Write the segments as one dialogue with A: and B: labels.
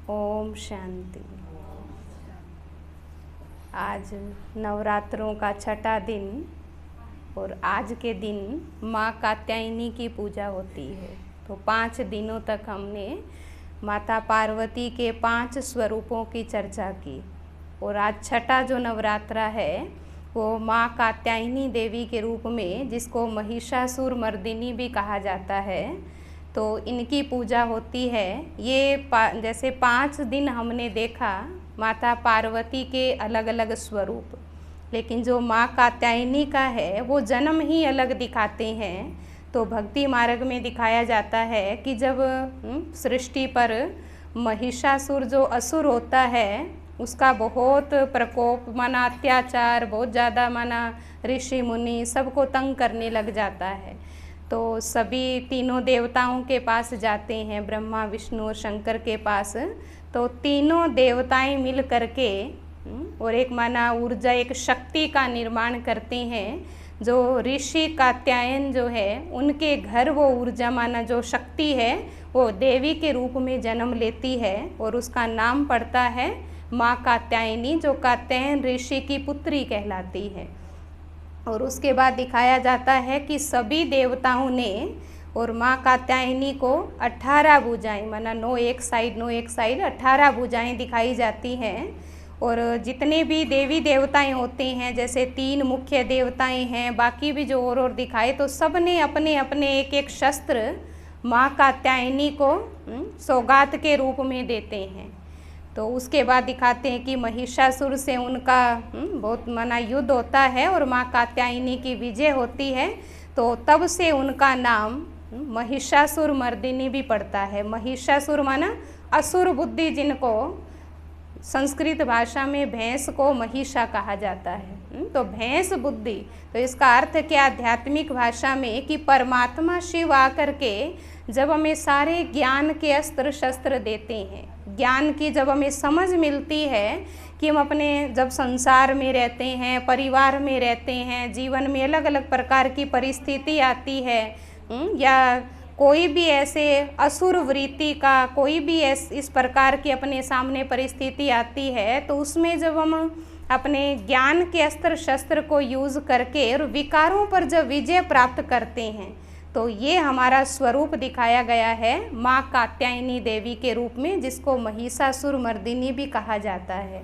A: ओम शांति। आज नवरात्रों का छठा दिन और आज के दिन माँ कात्यायनी की पूजा होती है। तो 5 दिनों तक हमने माता पार्वती के 5 स्वरूपों की चर्चा की और आज छठा जो नवरात्रा है वो माँ कात्यायनी देवी के रूप में, जिसको महिषासुर मर्दिनी भी कहा जाता है, तो इनकी पूजा होती है। ये जैसे 5 दिन हमने देखा माता पार्वती के अलग अलग स्वरूप, लेकिन जो माँ कात्यायनी का है वो जन्म ही अलग दिखाते हैं। तो भक्ति मार्ग में दिखाया जाता है कि जब सृष्टि पर महिषासुर जो असुर होता है उसका बहुत प्रकोप, माना अत्याचार बहुत ज़्यादा, माना ऋषि मुनि सबको तंग करने लग जाता है, तो सभी तीनों देवताओं के पास जाते हैं, ब्रह्मा विष्णु और शंकर के पास। तो तीनों देवताएं मिल करके और एक माना ऊर्जा, एक शक्ति का निर्माण करते हैं। जो ऋषि कात्यायन जो है उनके घर वो ऊर्जा, माना जो शक्ति है वो देवी के रूप में जन्म लेती है और उसका नाम पड़ता है माँ कात्यायनी, जो कात्यायन ऋषि की पुत्री कहलाती है। और उसके बाद दिखाया जाता है कि सभी देवताओं ने और माँ कात्यायनी को 18 भुजाएं, माना 9 एक साइड 9 एक साइड 18 भुजाएं दिखाई जाती हैं। और जितने भी देवी देवताएं होते हैं, जैसे 3 मुख्य देवताएं हैं, बाकी भी जो और दिखाए, तो सब ने अपने अपने एक एक शस्त्र माँ कात्यायनी को सौगात के रूप में देते हैं। तो उसके बाद दिखाते हैं कि महिषासुर से उनका बहुत माना युद्ध होता है और माँ कात्यायनी की विजय होती है। तो तब से उनका नाम महिषासुर मर्दिनी भी पड़ता है। महिषासुर माना असुर बुद्धि, जिनको संस्कृत भाषा में भैंस को महिषा कहा जाता है। तो भैंस बुद्धि, तो इसका अर्थ क्या आध्यात्मिक भाषा में कि परमात्मा शिव आकर के जब हमें सारे ज्ञान के अस्त्र शस्त्र देते हैं, ज्ञान की जब हमें समझ मिलती है कि हम अपने जब संसार में रहते हैं, परिवार में रहते हैं, जीवन में अलग अलग प्रकार की परिस्थिति आती है, या कोई भी ऐसे असुर वृत्ति का कोई भी इस प्रकार की अपने सामने परिस्थिति आती है, तो उसमें जब हम अपने ज्ञान के अस्त्र शस्त्र को यूज़ करके और विकारों पर जब विजय प्राप्त करते हैं, तो ये हमारा स्वरूप दिखाया गया है माँ कात्यायनी देवी के रूप में, जिसको महिषासुर मर्दिनी भी कहा जाता है।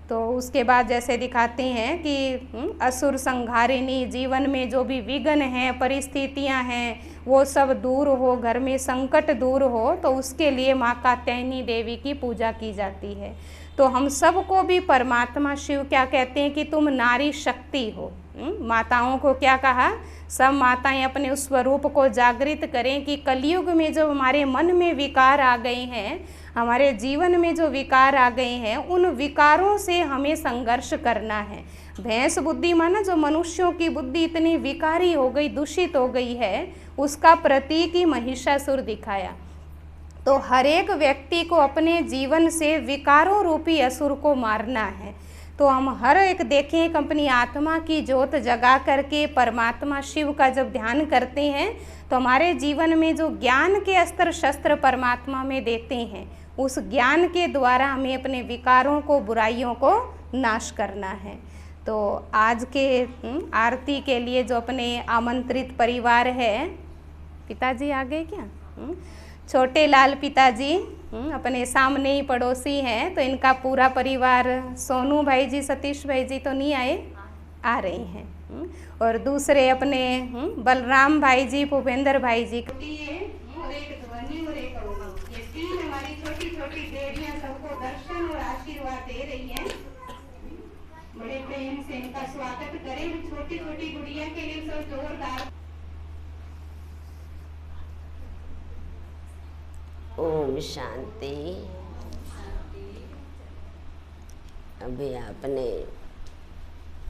A: तो उसके बाद जैसे दिखाते हैं कि असुर संहारिणी, जीवन में जो भी विघ्न हैं, परिस्थितियां हैं, वो सब दूर हो, घर में संकट दूर हो, तो उसके लिए माँ कात्यायनी देवी की पूजा की जाती है। तो हम सबको भी परमात्मा शिव क्या कहते हैं कि तुम नारी शक्ति हो। माताओं को क्या कहा, सब माताएं अपने उस स्वरूप को जागृत करें कि कलयुग में जो हमारे मन में विकार आ गए हैं, हमारे जीवन में जो विकार आ गए हैं, उन विकारों से हमें संघर्ष करना है। भैंस बुद्धि माना जो मनुष्यों की बुद्धि इतनी विकारी हो गई, दूषित हो गई है, उसका प्रतीक ही महिषासुर दिखाया। तो हर एक व्यक्ति को अपने जीवन से विकारों रूपी असुर को मारना है। तो हम हर एक देखें कि अपनी आत्मा की ज्योत जगा करके परमात्मा शिव का जब ध्यान करते हैं, तो हमारे जीवन में जो ज्ञान के अस्त्र शस्त्र परमात्मा में देते हैं, उस ज्ञान के द्वारा हमें अपने विकारों को, बुराइयों को नाश करना है। तो आज के आरती के लिए जो अपने आमंत्रित परिवार है, पिताजी आ गए क्या? छोटे लाल पिताजी अपने सामने ही पड़ोसी हैं, तो इनका पूरा परिवार, सोनू भाई जी, सतीश भाई जी तो नहीं आए, आ रहे हैं। और दूसरे अपने बलराम भाई जी, भूपेंद्र भाई जी, और एक ध्वनि और एक अवनी, ये 3 हमारी छोटी छोटी देवियां सबको दर्शन और आशीर्वाद दे रही हैं। बड़े प्रेम से इनका स्वागत करें। छोटी छोटी गुड़िया के लिए सब जोरदार।
B: ओम शांति। अभी आपने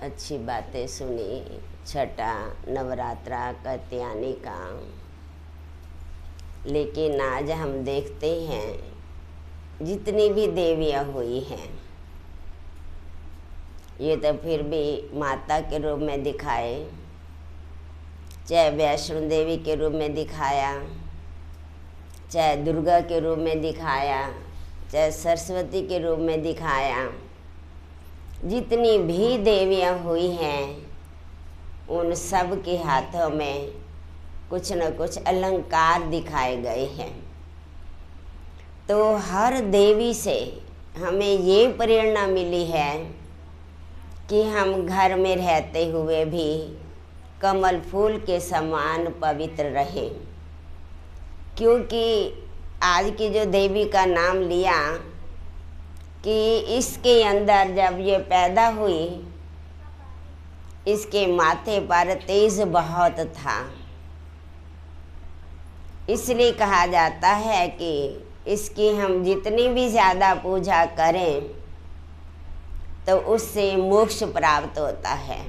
B: अच्छी बातें सुनी, छठा नवरात्रा कात्यायनी का। लेकिन आज हम देखते हैं जितनी भी देवियाँ हुई हैं, ये तो फिर भी माता के रूप में दिखाए, चाहे वैष्णो देवी के रूप में दिखाया, चाहे दुर्गा के रूप में दिखाया, चाहे सरस्वती के रूप में दिखाया, जितनी भी देवियां हुई हैं उन सब के हाथों में कुछ न कुछ अलंकार दिखाए गए हैं। तो हर देवी से हमें ये प्रेरणा मिली है कि हम घर में रहते हुए भी कमल फूल के समान पवित्र रहें। क्योंकि आज की जो देवी का नाम लिया कि इसके अंदर जब ये पैदा हुई, इसके माथे पर तेज बहुत था, इसलिए कहा जाता है कि इसकी हम जितनी भी ज़्यादा पूजा करें तो उससे मोक्ष प्राप्त होता है।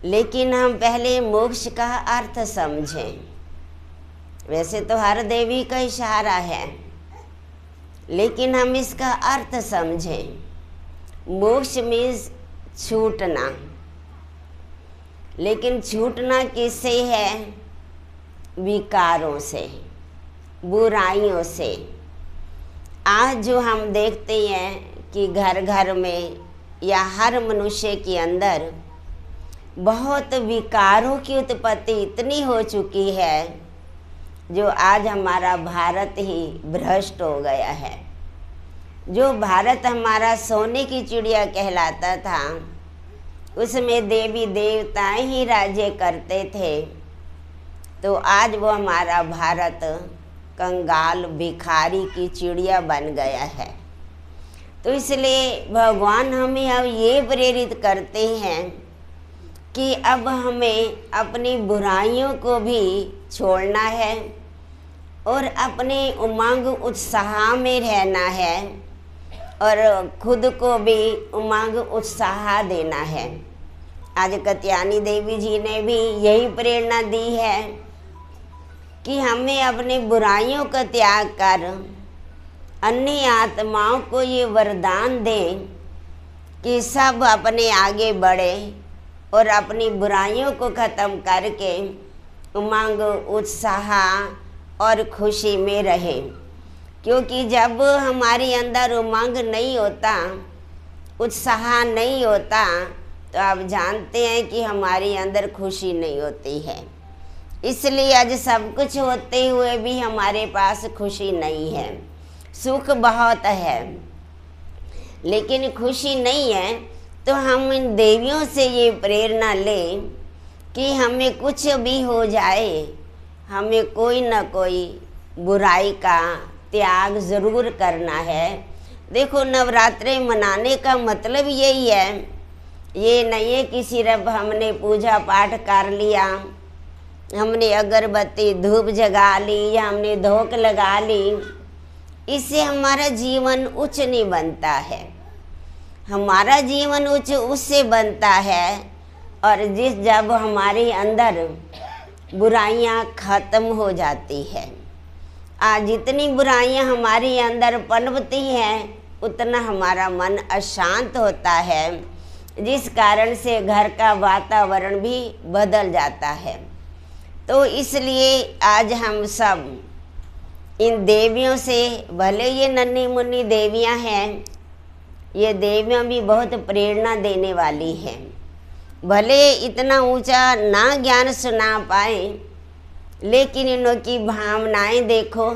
B: लेकिन हम पहले मोक्ष का अर्थ समझें। वैसे तो हर देवी का इशारा है, लेकिन हम इसका अर्थ समझें। मोक्ष मीन्स छूटना, लेकिन छूटना किससे है? विकारों से, बुराइयों से। आज जो हम देखते हैं कि घर घर में या हर मनुष्य के अंदर बहुत विकारों की उत्पत्ति इतनी हो चुकी है, जो आज हमारा भारत ही भ्रष्ट हो गया है। जो भारत हमारा सोने की चिड़िया कहलाता था, उसमें देवी देवताएं ही राज्य करते थे, तो आज वो हमारा भारत कंगाल भिखारी की चिड़िया बन गया है। तो इसलिए भगवान हमें अब ये प्रेरित करते हैं कि अब हमें अपनी बुराइयों को भी छोड़ना है और अपने उमंग उत्साह में रहना है और खुद को भी उमंग उत्साह देना है। आज कत्यानी देवी जी ने भी यही प्रेरणा दी है कि हमें अपनी बुराइयों का त्याग कर अन्य आत्माओं को ये वरदान दें कि सब अपने आगे बढ़े और अपनी बुराइयों को ख़त्म करके उमंग उत्साह और खुशी में रहे। क्योंकि जब हमारे अंदर उमंग नहीं होता, उत्साह नहीं होता, तो आप जानते हैं कि हमारे अंदर खुशी नहीं होती है। इसलिए आज सब कुछ होते हुए भी हमारे पास खुशी नहीं है। सुख बहुत है लेकिन खुशी नहीं है। तो हम इन देवियों से ये प्रेरणा लें कि हमें कुछ भी हो जाए, हमें कोई न कोई बुराई का त्याग ज़रूर करना है। देखो, नवरात्रे मनाने का मतलब यही है। ये नहीं है कि सिर्फ हमने पूजा पाठ कर लिया, हमने अगरबत्ती धूप जगा ली या हमने धोक लगा ली, इससे हमारा जीवन उच्च नहीं बनता है। हमारा जीवन उच्च उससे बनता है और जब हमारे अंदर बुराइयां खत्म हो जाती है। आज जितनी बुराइयां हमारे अंदर पनपती हैं, उतना हमारा मन अशांत होता है, जिस कारण से घर का वातावरण भी बदल जाता है। तो इसलिए आज हम सब इन देवियों से, भले ये नन्ही मुन्नी देवियां हैं, ये देवियां भी बहुत प्रेरणा देने वाली हैं। भले इतना ऊंचा ना ज्ञान सुना पाए, लेकिन इन्हों की भावनाएं देखो,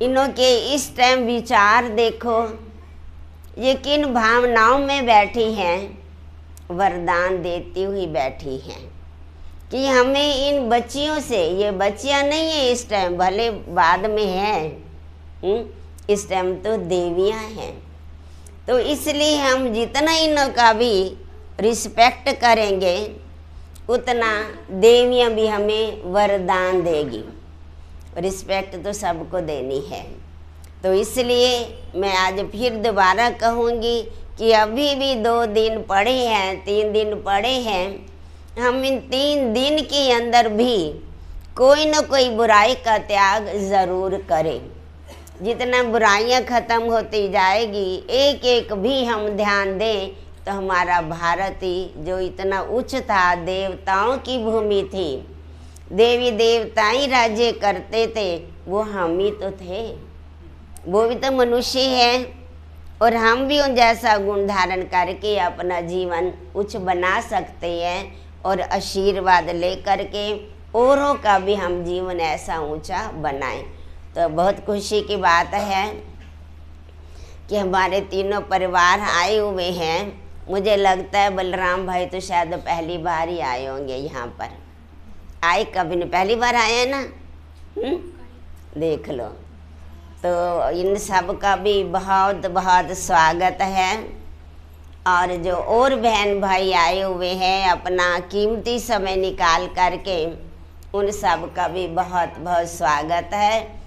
B: इन्हों के इस टाइम विचार देखो, ये किन भावनाओं में बैठी हैं, वरदान देती हुई बैठी हैं कि हमें इन बच्चियों से, ये बच्चियां नहीं है इस टाइम, भले बाद में है, इस टाइम तो देवियां हैं। तो इसलिए हम जितना इनका भी रिस्पेक्ट करेंगे, उतना देवियां भी हमें वरदान देगी। रिस्पेक्ट तो सबको देनी है। तो इसलिए मैं आज फिर दोबारा कहूँगी कि अभी भी 2 दिन पड़े हैं, 3 दिन पड़े हैं, हम इन 3 दिन के अंदर भी कोई न कोई बुराई का त्याग ज़रूर करें। जितना बुराइयां ख़त्म होती जाएगी, एक एक भी हम ध्यान दें, तो हमारा भारत ही जो इतना उच्च था, देवताओं की भूमि थी, देवी देवता ही राज्य करते थे, वो हम ही तो थे। वो भी तो मनुष्य है और हम भी उन जैसा गुण धारण करके अपना जीवन उच्च बना सकते हैं और आशीर्वाद ले करके औरों का भी हम जीवन ऐसा ऊंचा बनाएं। तो बहुत खुशी की बात है कि हमारे तीनों परिवार आए हुए हैं। मुझे लगता है बलराम भाई तो शायद पहली बार ही आए होंगे यहाँ पर। आए कभी नहीं, पहली बार आए हैं ना। देख लो, तो इन सब का भी बहुत बहुत स्वागत है। और जो और बहन भाई आए हुए हैं अपना कीमती समय निकाल करके, उन सब का भी बहुत बहुत स्वागत है।